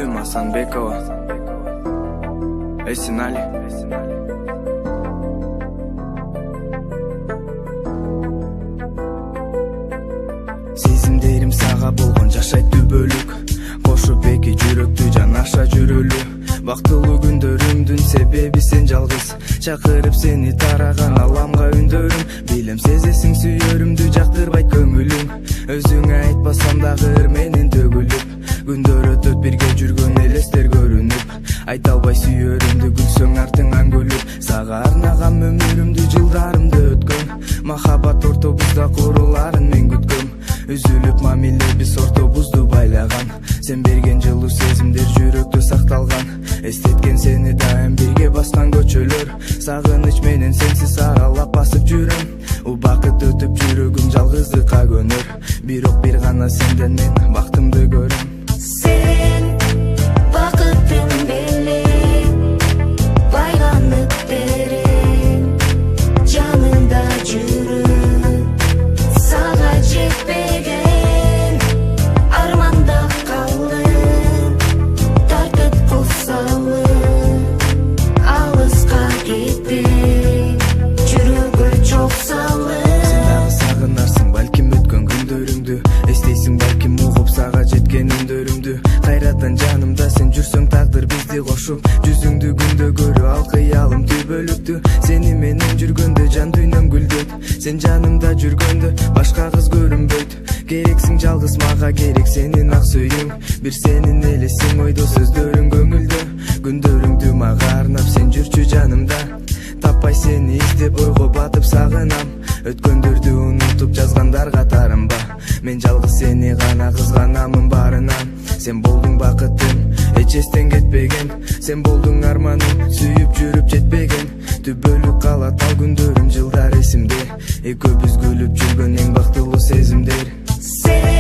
Гүлүм Асанбекова, Эсинали. Сезимдерим сага болгон жашайт түбөлүк, кошуп эки жүрөктү жанаша жүрөлү. Бактылуу күндөрүмдүн себеби сен жалгыз, чакырып сени тараган аламга үндөрүм. Билем сезесиң сүйөрүмдү жактырбайт көңүлүм, өзүңө айтпасам дагы ыр менен төгүлүп. Күндөр өтөт бирге жүргөн элестер көрүнүп, айта албай сүйөрүмдү күлсөң артыңан күлүп. Сага арнаган өмүрүмдү жылдарымды өткөн, махаббат ортобузда куруларын мен күткөм. Үзүлүп мамилебиз ортобузду байлаган, сен берген жылуу сезимдер жүрөктө сакталган. Эстеткен сени дайым бирге баскан көчөлөр, сагыныч менен сенсиз аралап басып жүрөм. Убакыт өтүп жүрөгүм жалгыздыкка көнөр, бирок бир гана сенден мен бактымды көрөм. Sen бакытым белек, байланып берем, жаныңда жүрүп, сага жетпеген арманда калдым, тартып кол салып, алыска кеттим, жүрөгү чок салып. Сен дагы сагынарсың балким өткөн күндөрүңдү, эстейсиң балким угуп сага жеткен үндөрүмдү. Кайрадан жанымда сен жүрсөң тагдыр бизди кошуп, жүзүңдү күндө көрүү ал кыялым түбөлүктү. Сени менен жүргөндө жан дүйнөм гүлдөйт, сен жанымда жүргөндө башка кыз көрүнбөйт. Керексиң жалгыз мага, керек сенин ак сүйүүң, бир сенин элесиң ойдо сөздөрүң көңүлдө. Күндөрүңдү мага арнап сен жүрчү жанымда, таппай сени издеп ойго батып сагынам. Өткөндөрдү унутуп жазгандар катарымба, мен жалгыз сени гана кызганамын баарынан. Сен болдуң бакытым, эч эстен кетпеген, сен болдуң арманым, сүйүп жүрүп жетпеген. Түбөлүк калат ал күндөрүм жылдар эсимде, экөөбүз күлүп жүргөн эң бактылуу сезимдер. Sen